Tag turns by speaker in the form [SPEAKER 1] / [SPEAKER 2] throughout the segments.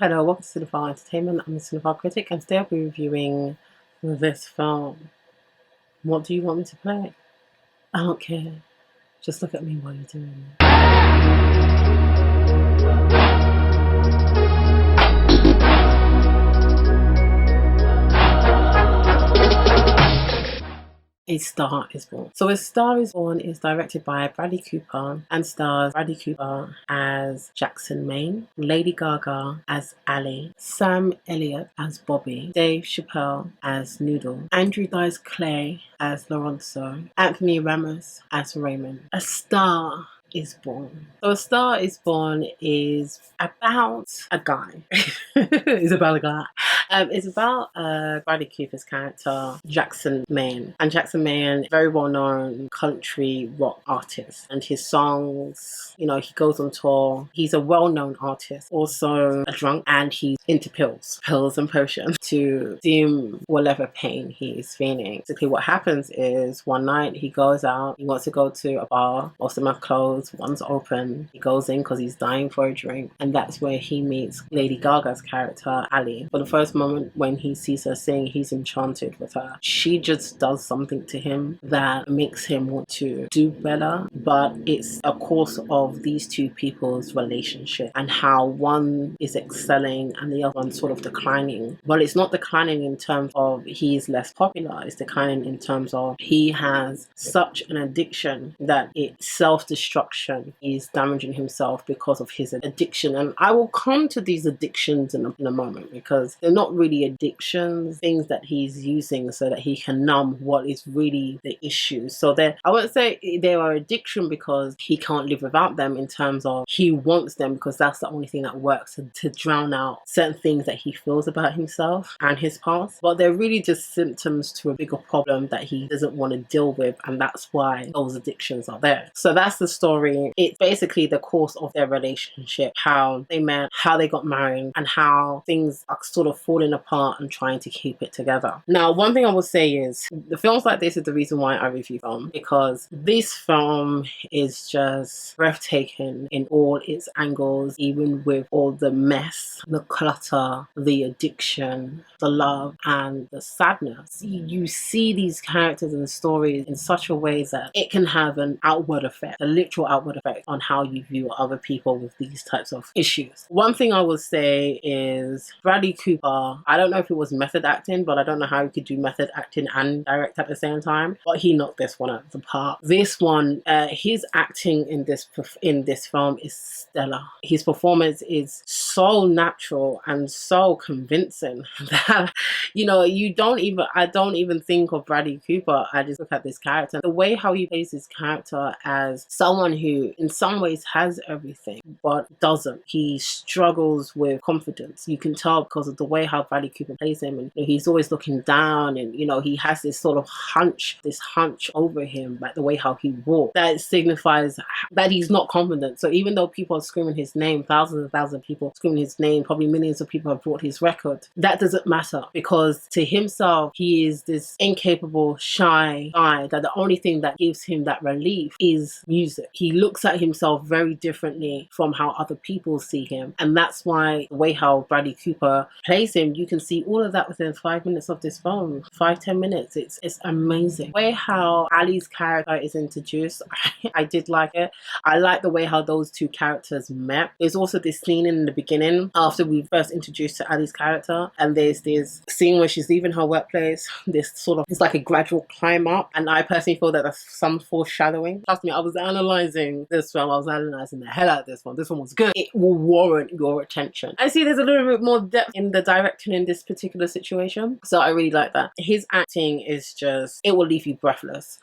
[SPEAKER 1] Hello, welcome to Cinephile Entertainment. I'm a Cinephile critic, and today I'll be reviewing this film. What do you want me to play? I don't care. Just look at me while you're doing it. A Star is Born. So A Star is Born is directed by Bradley Cooper and stars Bradley Cooper as Jackson Maine, Lady Gaga as Ali, Sam Elliott as Bobby, Dave Chappelle as Noodle, Andrew Dice Clay as Lorenzo, Anthony Ramos as Raymond. A Star is Born. So A Star is Born is about a guy. It's about a guy. It's about Bradley Cooper's character, Jackson Maine. And Jackson Maine, very well-known country rock artist. And his songs, you know, he goes on tour. He's a well-known artist, also a drunk, and he's into pills and potions to dim whatever pain he is feeling. Basically what happens is one night he goes out, he wants to go to a bar, most of them are closed, one's open. He goes in because he's dying for a drink, and that's where he meets Lady Gaga's character, Ali. For the first moment when he sees her sing, he's enchanted with her. She just does something to him that makes him want to do better, but it's a course of these two people's relationship and how one is excelling and the other one's sort of declining. But it's not declining in terms of he's less popular, it's declining in terms of he has such an addiction that it's self-destruction. He's damaging himself because of his addiction, and I will come to these addictions in a moment, because they're not really addictions, things that he's using so that he can numb what is really the issue. So I won't say they are addiction because he can't live without them, in terms of he wants them because that's the only thing that works to drown out certain things that he feels about himself and his past. But they're really just symptoms to a bigger problem that he doesn't want to deal with, and that's why those addictions are there. So that's the story. It's basically the course of their relationship, how they met, how they got married, and how things are sort of falling apart and trying to keep it together. Now, one thing I will say is the films like this is the reason why I review film, because this film is just breathtaking in all its angles, even with all the mess, the clutter, the addiction, the love, and the sadness. You see these characters and stories in such a way that it can have an outward effect, a literal outward effect on how you view other people with these types of issues. One thing I will say is Bradley Cooper, I don't know if it was method acting, but I don't know how he could do method acting and direct at the same time, but he knocked this one out of the park. This one, his acting in this film is stellar. His performance is so natural and so convincing that, you know, I don't even think of Bradley Cooper. I just look at this character. The way how he plays his character as someone who in some ways has everything but doesn't. He struggles with confidence. You can tell because of the way how Bradley Cooper plays him, and you know, he's always looking down, and you know, he has this sort of hunch over him, like the way how he walks, that signifies that he's not confident. So even though people are screaming his name, thousands and thousands of people screaming his name, probably millions of people have brought his record, that doesn't matter, because to himself he is this incapable, shy guy that the only thing that gives him that relief is music. He looks at himself very differently from how other people see him, and that's why the way how Bradley Cooper plays him, you can see all of that within 5 minutes of this film. 5-10 minutes. It's amazing. The way how Ali's character is introduced, I did like it. I like the way how those two characters met. There's also this scene in the beginning after we first introduced to Ali's character, and there's this scene where she's leaving her workplace. This sort of, it's like a gradual climb up, and I personally feel that there's some foreshadowing. Trust me, I was analysing this film. I was analysing the hell out of this one. This one was good. It will warrant your attention. I see there's a little bit more depth in the directing in this particular situation, so I really like that. His acting is just, it will leave you breathless.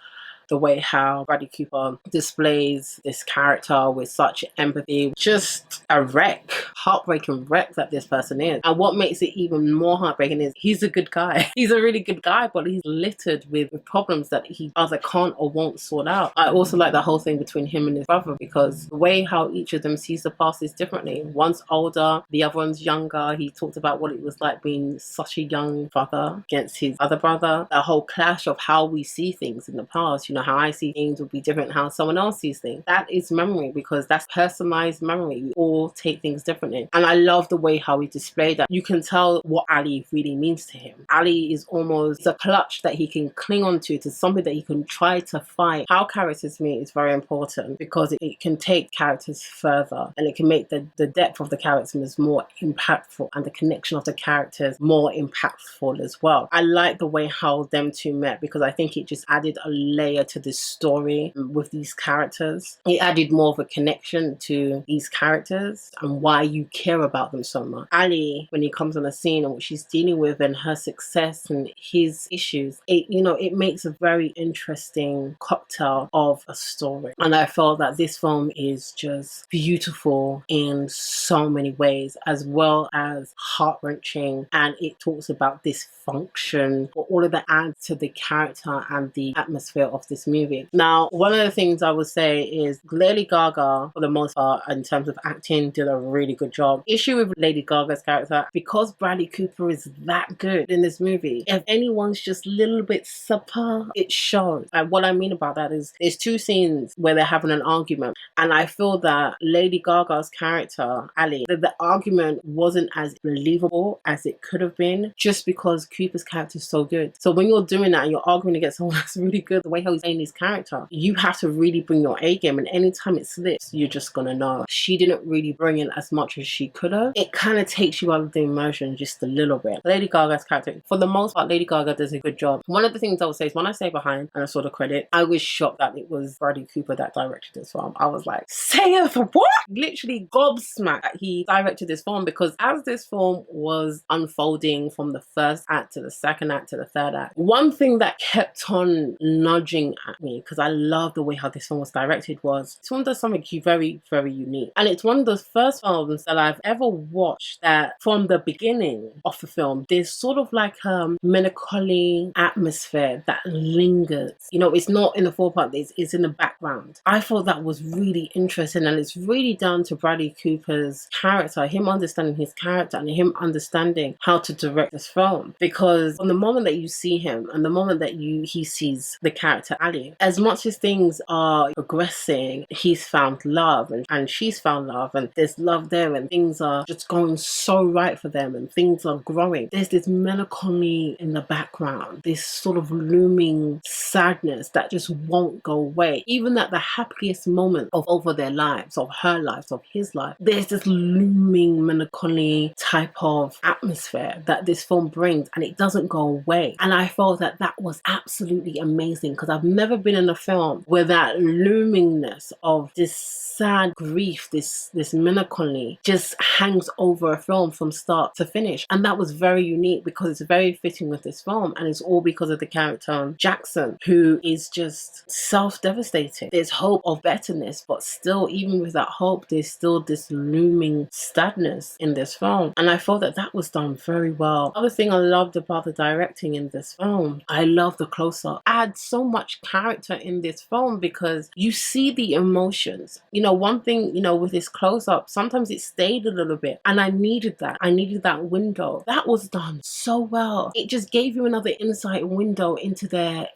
[SPEAKER 1] The way how Bradley Cooper displays this character with such empathy, just a wreck, heartbreaking wreck that this person is. And what makes it even more heartbreaking is he's a good guy. He's a really good guy, but he's littered with problems that he either can't or won't sort out. I also like the whole thing between him and his brother, because the way how each of them sees the past is differently. One's older, the other one's younger. He talked about what it was like being such a young brother against his other brother. The whole clash of how we see things in the past, you know, how I see things will be different how someone else sees things. That is memory, because that's personalized memory. We all take things differently. And I love the way how he displayed that. You can tell what Ali really means to him. Ali is almost a clutch that he can cling on to something that he can try to fight. How characters meet is very important, because it can take characters further, and it can make the depth of the characters more impactful and the connection of the characters more impactful as well. I like the way how them two met, because I think it just added a layer to this story with these characters. It added more of a connection to these characters and why you care about them so much. Ali, when he comes on the scene and what she's dealing with and her success and his issues, it makes a very interesting cocktail of a story. And I felt that this film is just beautiful in so many ways, as well as heart-wrenching, and it talks about dysfunction, but all of that adds to the character and the atmosphere of this movie. Now, one of the things I would say is Lady Gaga, for the most part, in terms of acting, did a really good job. Issue with Lady Gaga's character, because Bradley Cooper is that good in this movie, if anyone's just a little bit subpar, it shows. And what I mean about that is there's two scenes where they're having an argument, and I feel that Lady Gaga's character, Ali, the argument wasn't as believable as it could have been, just because Cooper's character is so good. So when you're doing that and you're arguing against someone that's really good, the way how he's playing his character, you have to really bring your A game, and anytime it slips, you're just gonna know. She didn't really bring in as much as she could have. It kind of takes you out of the immersion just a little bit. Lady Gaga's character, for the most part, Lady Gaga does a good job. One of the things I would say is when I say behind and I saw the credit, I was shocked that it was Bradley Cooper that directed this film. I was like, say it for what? Literally gobsmacked that he directed this film, because as this film was unfolding from the first act to the second act to the third act, one thing that kept on nudging at me, because I love the way how this film was directed, was this one does something very, very unique. And it's one of the first films that I've ever watched that from the beginning of the film, there's sort of like a melancholy atmosphere that lingers. It's not in the forefront, it's in the background. I thought that was really interesting, and it's really down to Bradley Cooper's character, him understanding his character and him understanding how to direct this film. Because from the moment that you see him and the moment that he sees the character Ali, as much as things are progressing, he's found love and she's found love, and there's love there, and things are just going so right for them, and things are growing. There's this melancholy in the background, this sort of looming sadness that just won't go away. Even at the happiest moment of over their lives, of her life, of his life, there's this looming melancholy type of atmosphere that this film brings, and it doesn't go away. And I felt that was absolutely amazing, because I've never been in a film where that loomingness of this sad grief, this melancholy just hangs over a film from start to finish. And that was very unique, because it's very fitting with this film, and it's all because of the character Jackson, who is just self-devastating. There's hope of betterness, but still, even with that hope, there's still this looming sadness in this film. And I felt that was done very well. Other thing I loved about the directing in this film, I love the close-up. Add so much character in this film, because you see the emotions. One thing, with this close-up, sometimes it stayed a little bit, and I needed that. I needed that window. That was done so well. It just gave you another insight window into their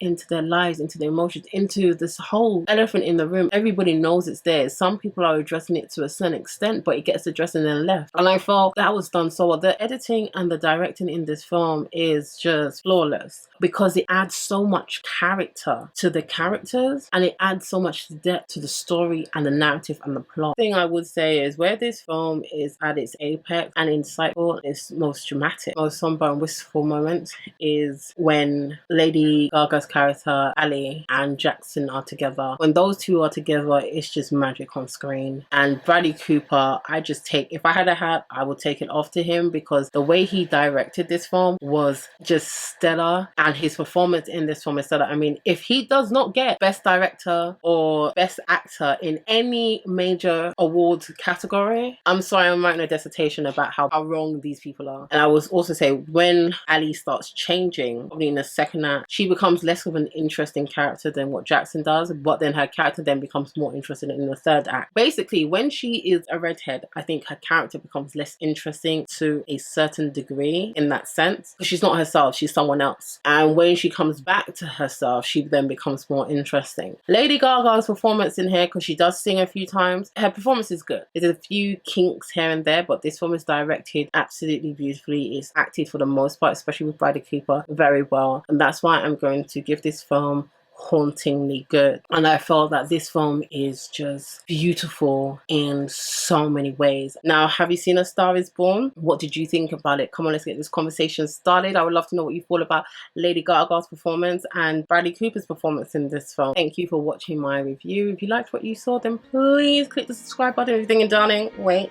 [SPEAKER 1] lives, into their emotions, into this whole elephant in the room. Everybody knows it's there. Some people are addressing it to a certain extent, but it gets addressed and then left. And I felt that was done so well. The editing and the directing in this film is just flawless, because it adds so much character to the characters, and it adds so much depth to the story and the narrative and the plot. The thing I would say is where this film is at its apex and insightful, its most dramatic, most somber and wistful moment is when Lady Gaga's character Ali and Jackson are together. When those two are together, it's just magic on screen. And Bradley Cooper, if I had a hat, I would take it off to him, because the way he directed this film was just stellar, and his performance in this film is stellar. I mean, if he does not get Best Director or Best Actor in any major awards category, I'm sorry, I'm writing a dissertation about how wrong these people are. And I will also say, when Ali starts changing, probably in the second act, she becomes less of an interesting character than what Jackson does, but then her character then becomes more interesting in the third act. Basically, when she is a redhead, I think her character becomes less interesting to a certain degree in that sense, because she's not herself, she's someone else. And when she comes back to herself, she then becomes more interesting. Lady Gaga's performance in here, because she does sing a few times, her performance is good. There's a few kinks here and there, but this film is directed absolutely beautifully. It's acted for the most part, especially with Bradley Cooper, very well. And that's why I'm going to give this film hauntingly good. And I felt that this film is just beautiful in so many ways. Now, have you seen A Star Is Born? What did you think about it? Come on, let's get this conversation started. I would love to know what you thought about Lady Gaga's performance and Bradley Cooper's performance in this film. Thank you for watching my review. If you liked what you saw, then please click the subscribe button. If you're thinking, darling, wait,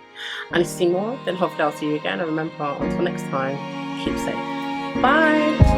[SPEAKER 1] and to see more, then hopefully I'll see you again. And remember, until next time, keep safe. Bye!